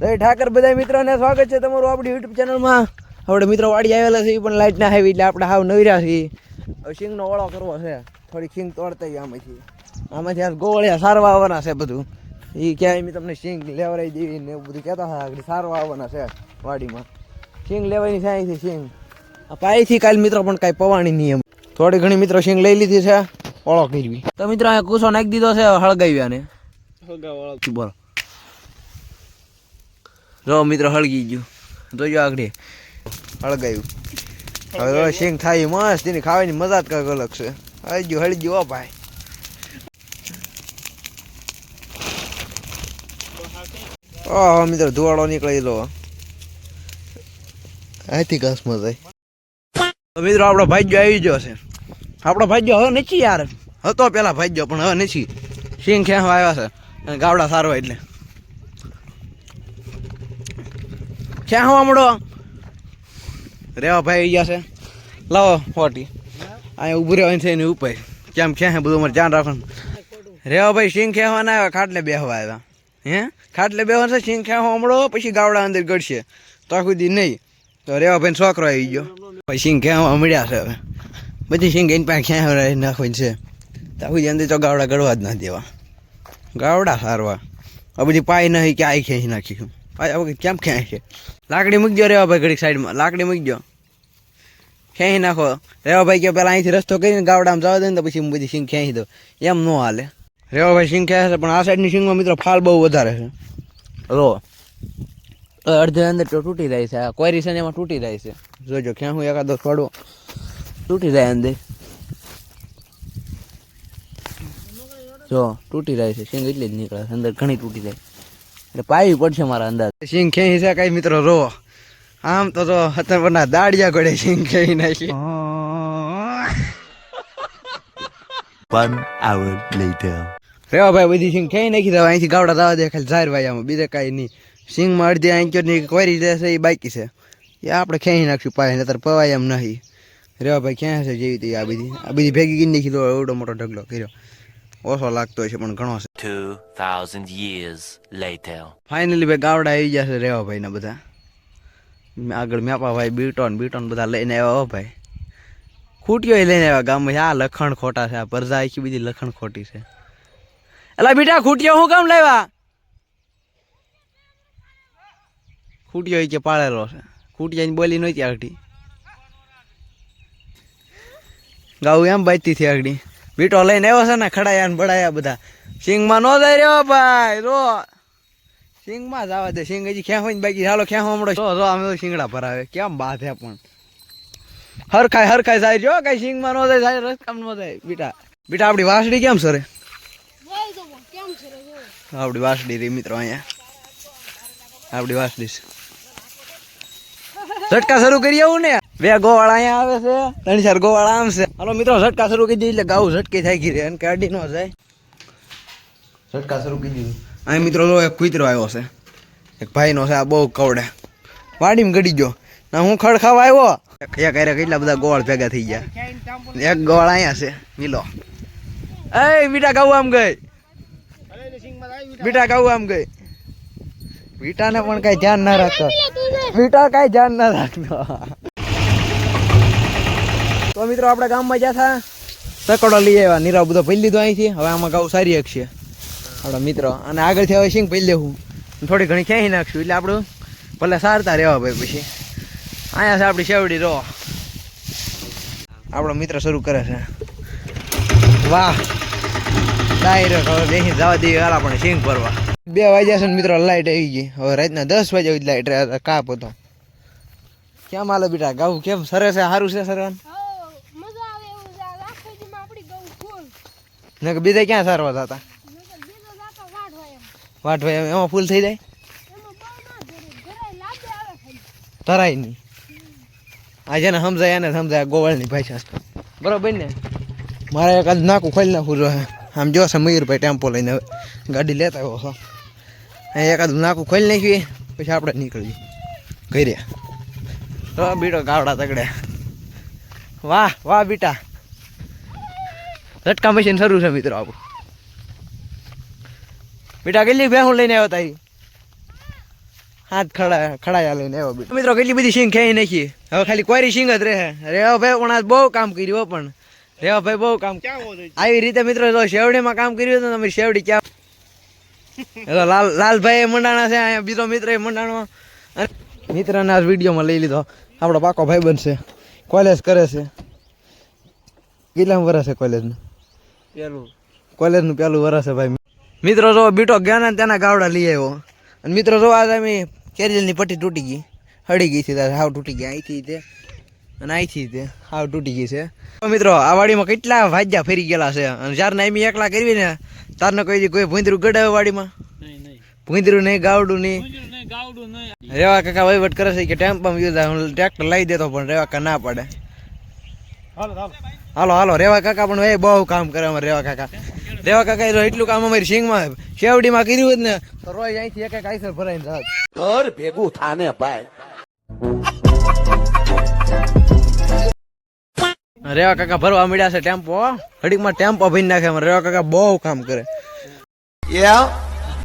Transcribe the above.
જય ઠાકર બધા મિત્રોને સ્વાગત છે તમારું આપણી યુટ્યુબ ચેનલમાં. આપણે મિત્રો વાડી આવેલા છે પણ લાઈટ ના આવી એટલે આપણે હાવ નવર્યા છીએ. હવે સિંગનો ઓળો કરવો છે, થોડી સિંગ તોડતા આમાંથી આ ગોળિયા સારવા આવવાના છે બધું. એ ક્યાંય મેં તમને સિંગ લેવરાઈ દેવી ને એવું બધું કહેતા હતા. આગળ સારવા આવવાના છે વાડીમાં. સિંગ લેવાની છે અહીંથી સિંગ આ પાઈથી કાલ મિત્રો પણ કાંઈ પવાણી નહીં એમ. થોડી ઘણી મિત્રો સિંગ લઈ લીધી છે, ઓળો કરવી. તો મિત્રો અહીંયા કૂસો નાખી દીધો છે, હળગાવ્યા ને બોલો. જો મિત્રો હળગી ગયું, જોજો આગળ હળગાયું. હવે સિંગ થાય મસ્ત, એની ખાવાની મજા જ કંઈક અલગ છે. હળી ગયું હો ભાઈ. ઓહો મિત્રો ધુવાડો નીકળી લો અહીંથી ઘાસમાં જાય. તો મિત્રો આપણો ભાગ્યો આવી ગયો છે. આપણો ભાગ્યો હવે નથી યાર, હતો પેલા ભાગ્યો પણ હવે નથી. સિંગ ખેંચવા આવ્યા છે અને ગાવડા સારવા એટલે ખેંચવા મળો. રેવા ભાઈ ગયા છે, લાવો ફોટી અહીંયા ઉભું રહેવાની છે એની ઉપર. કેમ ખેંચે બધું અમારે ધ્યાન રાખવાનું. રેવા ભાઈ સિંગ ખેંચવાના આવ્યા, ખાટલે બેહવા આવ્યા. હે ખાટલે બેહવા છે, સિંગ ખેંચવા મળો પછી ગાવડા અંદર ગળશે તો આખું દી નહીં. તો રેવા ભાઈ છોકરો આવી ગયો, પછી સિંગ ખેંચવા મળ્યા છે. હવે બધી સિંગ એની પાસે ખેંચવા નાખવાની છે તો આખું દી અંદર તો ગાવડા ગળવા જ ના દેવા. ગાવડા સારવા આ બધી પાય નહીં કે આ ખેંચી નાખી. પાયા વગર કેમ ખેંચે? લાકડી મૂકજો રેવા ભાઈ ઘડીક સાઈડમાં, લાકડી મૂકજો ખેંચી નાખો. રેવા ભાઈ કે પેલા અહીંથી રસ્તો કરીને ગાવડામાં જવા દે ને તો પછી હું બધી સિંગ ખેંચી દઉં. એમ ન હાલે. રેવા ભાઈ સિંગ ખેંચે છે પણ આ સાઈડની સિંગમાં મિત્રો ફાલ બહુ વધારે છે. રો અડધે અંદર તો તૂટી જાય છે. આ કોયરી છે ને એમાં તૂટી જાય છે. જોજો ખેંચું એકાદો થોડો તૂટી જાય અંદર. જો તૂટી જાય છે સિંગ, એટલી જ નીકળે અંદર, ઘણી તૂટી જાય એટલે પાવી પડશે મારા અંદાજ. સિંગ ખેંચી છે કઈ મિત્રો રો આમ તો અત્યારના દાડિયા ગળે સિંગ ખેંચી નાખી. 1 hour later. રેવા ભાઈ બધી સિંગ ખેંચી નાખી દે. અહીંથી ગાવડા દાવા દે ખાલી ઝાર ભાઈ, આમાં બીજે કાંઈ નહીં. સિંગમાં અડધી આંચોની કોરી જશે એ બાકી છે, એ આપણે ખેંચી નાખશું પાય, નતર પવાય એમ નહીં. રેવા ભાઈ ખેંચે છે જેવી હતી. આ બધી ભેગી કરી નાખી દો. એવડો મોટો ઢગલો કર્યો, ઓછો લાગતો હોય છે પણ ઘણો છે. 2000 years later. ફાઇનલી ભાઈ ગાવડા આવી ગયા છે રેવા ભાઈ ના બધા. આગળ મેપા ભાઈ બીટોન બધા લઈને આવ્યા. હો ભાઈ ખૂટીઓ લઈને આવ્યા ગામમાં. આ લખણ ખોટા છે, આ પરજા આખી બધી લખણ ખોટી છે. એલા બેટા ખૂટીઓ હું કામ લાવ્યા? ખૂટીઓ કે પાળેલો છે. ખૂટિયાની બોલી નહોતી આગળ. ગાઉ એમ બાજતી હતી આગળ. બીટો લઈને આવ્યો છે ને, ખડાયા ને બડાયા બધા. સિંગમાં ન જાય રેવા ભાઈ, રો સિંગમાં જ આવવા દે. સિંગ હજી ખેંચવાની બાકી. હાલો ખેંચવા મળો. જો અમે તો સિંગડા ભરાવે કેમ બાધે પણ હરખાય જાય. જો કઈ સિંગમાં ન જાય રસ્તામાં ન જાય. બેટા આપણી વાસડી કેમ સરે? આપણી વાસડી રહી મિત્રો. અહીંયા આપણી વાસડી છે. ઝટકા શરૂ કરી આવું ને. 2 ગોવાળા અહીંયા આવે છે, 3-4 ગોવાળા આમ છે. હાલો મિત્રો ઝટકા શરૂ કરી દઈએ એટલે ગાઉ ઝટકી થાય ગઈ રે અને કાઢી ન જાય. ઝટકા શરૂ કરી દીધું. અહીં મિત્રો એક કૂતરો આવ્યો છે, એક ભાઈનો છે. આ બહુ કવડે વાડીમાં ગડી ગયો ના. હું ખડ ખાવા આવ્યો. કેટલા બધા ગોવાળ ભેગા થઈ ગયા. એક ગોવાળ અહીંયા છે મિલો. એ મીઠા ગાઉ આમ ગઈ. મીઠા ગાઉ આમ ગઈ. મીઠાને પણ કઈ ધ્યાન ના રાખતો. મીઠા કઈ ધ્યાન ના રાખતો. તો મિત્રો આપણા ગામમાં જ્યાં હતા સકડો લઈ આવ્યા. નીરાવ બધો ભરી લીધો અહીંથી. હવે આમાં ગાઉ સારી એક છે આપણા મિત્રો. અને આગળથી હવે સિંગ ભરી લેવું, થોડી ઘણી ખેંચી નાખશું એટલે આપણું ભલે સારતા રહેવા ભાઈ. પછી અહીંયા છે આપણી શેવડી. રો આપણો મિત્ર શરૂ કરે છે. વાહ ડાયરેક્ટ હવે બેસી જવા દઈએ હાલ આપણે સિંગ ભરવા. 2 વાગ્યા છે ને મિત્રો લાઈટ આવી ગઈ. હવે રાતના 10 વાગ્યા લાઈટ કાપ હતો. કેમ હાલે બેટા ગાઉ કેમ સરે છે? સારું છે સરવાનું? ને બીજા ક્યાં સારવા જતા? વાટભાઈ એમાં ફૂલ થઈ જાય તરાય નહીં. આ જેને સમજાય એને સમજાય ગોવાળની ભાષા બરોબર ને. મારે એકાદ નાકું ખોલી નાખવું જોઈએ. આમ જોશે મયુરભાઈ ટેમ્પો લઈને હવે ગાડી લેતા આવ્યો છો. અહીં એકાદ નાકું ખોલી નાખીએ પછી આપણે નીકળીએ ઘરે. તો બીટો ગાવડા તગડે. વાહ બેટા ઝટકા મશીન શરૂ છે મિત્રો આપણું. બેટા કેટલી ભેહું લઈને આવ્યો તારી? હાથ ખડાયા લઈને આવ્યો બેટો. મિત્રો કેટલી બધી સિંગ ખેઈ નાખી, હવે ખાલી કોરી સિંગ જ રહે. રેવાભાઈ પણ આજ બહુ કામ કર્યું હો, પણ રેવાભાઈ બહુ કામ આવી રીતે મિત્રો જો શેવડીમાં કામ કર્યું હતું તમે શેવડી ક્યાં લાલભાઈ મંડાણા છે, અહીંયા બીજો મિત્ર મંડાણો અને મિત્રને આ વિડીયોમાં લઈ લીધો. આપણો પાકો ભાઈ બનશે, કોલેજ કરે છે. કેટલામ વર્ષ છે કોલેજનું? કોલેજનું પહેલું વર્ષ છે ભાઈ. મિત્રો જો બીટો ગયા ને તેના ગાવડા લઈ આવ્યો. અને મિત્રો જો આજે અમે કેરીલની પટ્ટી તૂટી ગઈ, હળી ગઈ છે, હાવ તૂટી ગઈ અહીંથી તે અને અહીંથી તે હાવ તૂટી ગઈ છે. મિત્રો આ વાડીમાં કેટલા ભાજ્યા ફેરી ગયેલા છે, અને જ્યારે એમ એકલા કરવી ને તારને કોઈ ભૂંદરું ગડાવે વાડીમાં? ભૂંદરું નહીં, ગાવડું નહીં. રેવા કાકા વહીવટ કરે છે કે ટેમ્પામાં યુઝ હું ટ્રેક્ટર લઈ દેતો, પણ રેવા કાકા ના પડે. હાલો હાલો રેવા કાકા પણ એ બહુ કામ કરે અમારે રેવા કાકા. રેવા કાકા જો એટલું કામ અમારી સિંગમાં શેવડીમાં કર્યું જ ને તો રોજ અહીંથી એક એક આઈસર ભરાઈને જાત. ઘર ભેગું થાને ભાઈ. રેવા કાકા ભરવા મળ્યા છે ટેમ્પો, ઘડીકમાં ટેમ્પો ભરી નાખે. રેવા કાકા બહુ કામ કરે. Yeah.